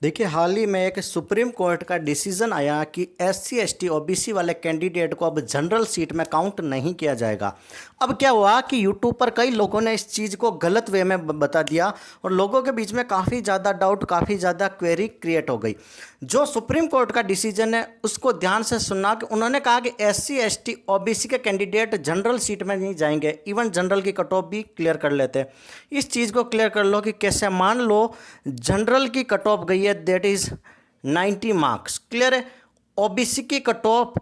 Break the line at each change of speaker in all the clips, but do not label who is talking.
देखिए, हाल ही में एक सुप्रीम कोर्ट का डिसीजन आया कि एससी एसटी ओबीसी वाले कैंडिडेट को अब जनरल सीट में काउंट नहीं किया जाएगा। अब क्या हुआ कि यूट्यूब पर कई लोगों ने इस चीज़ को गलत वे में बता दिया और लोगों के बीच में काफ़ी ज़्यादा डाउट, काफ़ी ज़्यादा क्वेरी क्रिएट हो गई। जो सुप्रीम कोर्ट का डिसीजन है उसको ध्यान से सुनना कि उन्होंने कहा कि एससी एसटी ओबीसी के कैंडिडेट जनरल सीट में नहीं जाएंगे, इवन जनरल की कट ऑफ भी क्लियर कर लेते हैं। इस चीज़ को क्लियर कर लो कि कैसे। मान लो जनरल की कट ऑफ गई है, दैट इज 90 मार्क्स, क्लियर है। ओबीसी की कट ऑफ,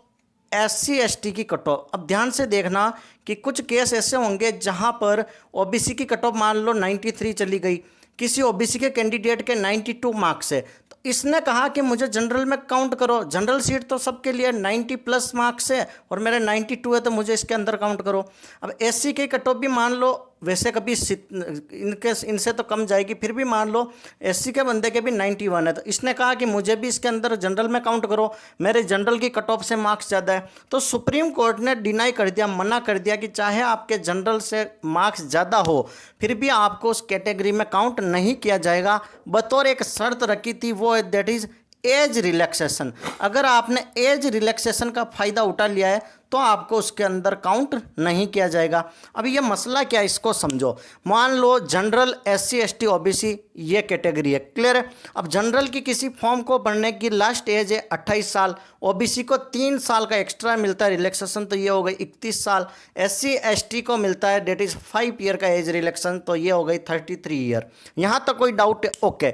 एससी एसटी की कट ऑफ। अब ध्यान से देखना कि कुछ केस ऐसे होंगे जहां पर ओबीसी की कट ऑफ मान लो 93 चली गई, किसी ओबीसी के कैंडिडेट के 92 मार्क्स है, तो इसने कहा कि मुझे जनरल में काउंट करो। जनरल सीट तो सबके लिए 90 प्लस मार्क्स है और मेरे 92 है, तो मुझे इसके अंदर काउंट करो। अब एससी की कट ऑफ भी मान लो वैसे कभी इनसे तो कम जाएगी, फिर भी मान लो एससी के बंदे के भी 91 है, तो इसने कहा कि मुझे भी इसके अंदर जनरल में काउंट करो, मेरे जनरल की कट ऑफ से मार्क्स ज़्यादा है। तो सुप्रीम कोर्ट ने डिनाई कर दिया, मना कर दिया कि चाहे आपके जनरल से मार्क्स ज़्यादा हो फिर भी आपको उस कैटेगरी में काउंट नहीं किया जाएगा। बतौर एक शर्त रखी थी, वो है दैट इज़ एज रिलैक्सेशन। अगर आपने एज रिलैक्सेशन का फ़ायदा उठा लिया है तो आपको उसके अंदर काउंट नहीं किया जाएगा। अब ये मसला क्या है, इसको समझो। मान लो जनरल, एससी एसटी ओबीसी ये कैटेगरी है, क्लियर है। अब जनरल की किसी फॉर्म को भरने की लास्ट एज है 28 साल, ओबीसी को 3 साल का एक्स्ट्रा मिलता है रिलैक्सेशन, तो ये हो गई 31 साल। एससी एसटी को मिलता है डेट इज़ 5 ईयर का एज रिलैक्सेशन, तो ये हो गई 33 ईयर। यहाँ तक कोई डाउट है? ओके।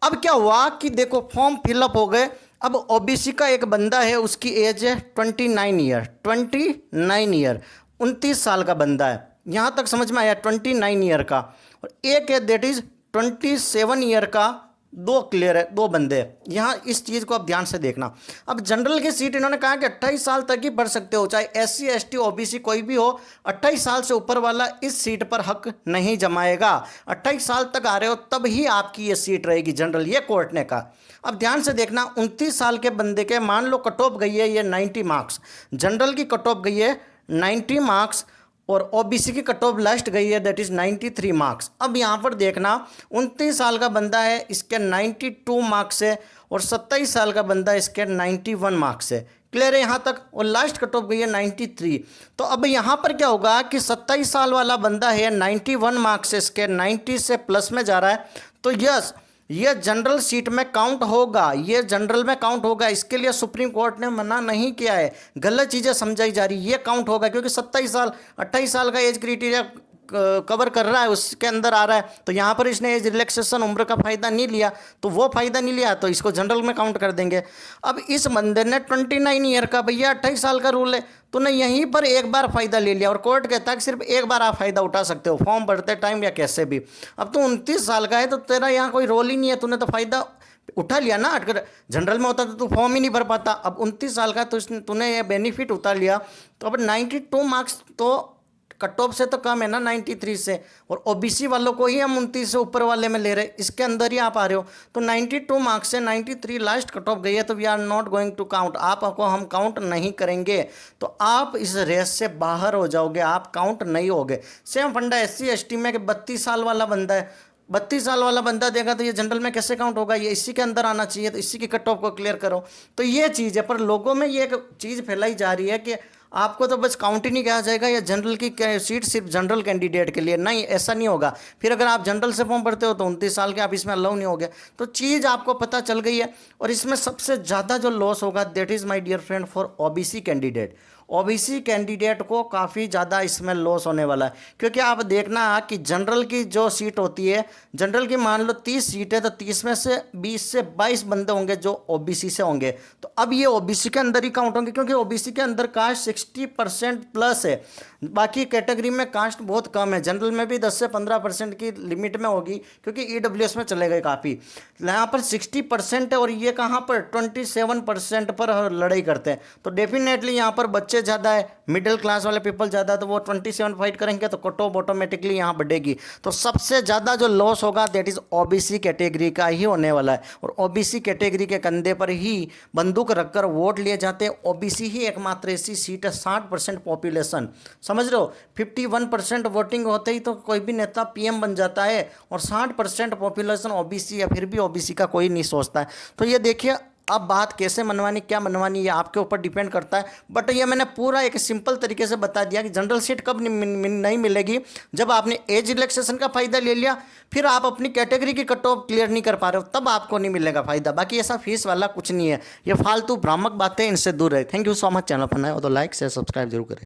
अब क्या हुआ कि देखो फॉर्म फिलअप हो गए। अब ओबीसी का एक बंदा है, उसकी एज है 29 ईयर, 29 ईयर, 29 साल का बंदा है। यहाँ तक समझ में आया? 29 ईयर का। और एक है दैट इज 27 ईयर का। दो क्लियर है, दो बंदे हैं यहाँ। इस चीज़ को आप ध्यान से देखना। अब जनरल की सीट इन्होंने कहा कि 28 साल तक ही भर सकते हो, चाहे एससी एसटी ओबीसी कोई भी हो, 28 साल से ऊपर वाला इस सीट पर हक नहीं जमाएगा। 28 साल तक आ रहे हो तब ही आपकी ये सीट रहेगी जनरल, ये कोर्ट ने कहा। अब ध्यान से देखना, 29 साल के बंदे के मान लो कट ऑफ गई है ये 90 मार्क्स, जनरल की कट ऑफ गई है 90 मार्क्स और ओबीसी की कट ऑफ लास्ट गई है दैट इज 93 मार्क्स। अब यहाँ पर देखना 29 साल का बंदा है, इसके 92 मार्क्स है, और 27 साल का बंदा है, इसके 91 मार्क्स है। क्लियर है यहाँ तक? और लास्ट कट ऑफ गई है 93। तो अब यहाँ पर क्या होगा कि 27 साल वाला बंदा है, 91 मार्क्स है, इसके 90 से प्लस में जा रहा है, तो यस ये जनरल सीट में काउंट होगा, ये जनरल में काउंट होगा। इसके लिए सुप्रीम कोर्ट ने मना नहीं किया है, गलत चीज़ें समझाई जा रही, ये काउंट होगा क्योंकि 27 साल 28 साल का एज क्राइटेरिया कवर कर रहा है, उसके अंदर आ रहा है। तो यहाँ पर इसने एज रिलैक्सेशन उम्र का फ़ायदा नहीं लिया, तो वो फ़ायदा नहीं लिया तो इसको जनरल में काउंट कर देंगे। अब इस बंदे ने 29 ईयर का, भैया 28 साल का रूल है, तूने यहीं पर एक बार फ़ायदा ले लिया और कोर्ट कहता है कि सिर्फ एक बार आप फ़ायदा उठा सकते हो फॉर्म भरते टाइम या कैसे भी। अब तू 29 साल का है तो तेरा यहाँ कोई रोल ही नहीं है, तूने तो फ़ायदा उठा लिया ना। अगर जनरल में होता तो तू फॉर्म ही नहीं भर पाता। अब 29 साल का तो तूने ये बेनिफिट उठा लिया, तो अब 92 मार्क्स तो कट ऑफ से तो कम है ना 93 से, और ओबीसी वालों को ही हम 29 से ऊपर वाले में ले रहे, इसके अंदर ही आप आ रहे हो। तो 92 मार्क्स से 93 लास्ट कट ऑफ गई है, तो we are not going to count, आपको हम काउंट नहीं करेंगे, तो आप इस रेस से बाहर हो जाओगे, आप काउंट नहीं होगे। सेम फंडा एससी एसटी में कि 32 साल वाला बंदा है, 32 साल वाला बंदा देगा तो ये जनरल में कैसे काउंट होगा, ये इसी के अंदर आना चाहिए, तो इसी की कट ऑफ को क्लियर करो। तो ये चीज़ है, पर लोगों में ये एक चीज़ फैलाई जा रही है कि आपको तो बस काउंट ही नहीं किया जाएगा, या जनरल की सीट सिर्फ जनरल कैंडिडेट के लिए। नहीं, ऐसा नहीं होगा। फिर अगर आप जनरल से फॉर्म भरते हो तो 29 साल के आप इसमें अलाउ नहीं होगे। तो चीज़ आपको पता चल गई है। और इसमें सबसे ज़्यादा जो लॉस होगा that is my dear friend for OBC candidate. OBC candidate को काफ़ी ज़्यादा इसमें लॉस होने वाला है, क्योंकि आप देखना कि जनरल की जो सीट होती है, जनरल की मान लो 30 सीट है, तो 30 में से 20 से 22 बंदे होंगे जो ओबीसी से होंगे। तो अब ये ओबीसी के अंदर ही काउंट होंगे, क्योंकि ओबीसी के अंदर कास्ट 60% प्लस है, बाकी कैटेगरी में कास्ट बहुत कम है। जनरल में भी 10 से 15% की लिमिट में होगी, क्योंकि ईडब्ल्यूएस में चले गए काफ़ी। यहाँ पर 60% है और ये कहाँ पर 27% पर लड़ाई करते हैं। तो डेफिनेटली यहाँ पर बच्चे ज़्यादा है, मिडिल क्लास वाले पीपल ज़्यादा, तो वो 27 फाइट करेंगे तो कट ऑफ ऑटोमेटिकली यहाँ बढ़ेगी। तो सबसे ज़्यादा जो लॉस होगा दैट इज़ ओबीसी कैटेगरी का ही होने वाला है, और ओबीसी कैटेगरी के कंधे पर ही बंदूक रखकर वोट लिए जाते हैं। ओबीसी ही एकमात्र ऐसी सीट है, 60% पॉपुलेशन, समझ रहे हो, 51% वोटिंग होते ही तो कोई भी नेता पीएम बन जाता है, और 60% पॉपुलेशन ओबीसी है, फिर भी ओबीसी का कोई नहीं सोचता है। तो ये देखिए, अब बात कैसे मनवानी, क्या मनवानी, ये आपके ऊपर डिपेंड करता है। बट ये मैंने पूरा एक सिंपल तरीके से बता दिया कि जनरल सीट कब नहीं मिलेगी, जब आपने एज रिलैक्सेशन का फायदा ले लिया, फिर आप अपनी कैटेगरी की कट ऑफ क्लियर नहीं कर पा रहे हो, तब आपको नहीं मिलेगा फायदा। बाकी ऐसा फीस वाला कुछ नहीं है, ये फालतू भ्रामक बातें, इनसे दूर रहे। Thank you so much. Channel पर नए हो तो लाइक शेयर सब्सक्राइब जरूर करें।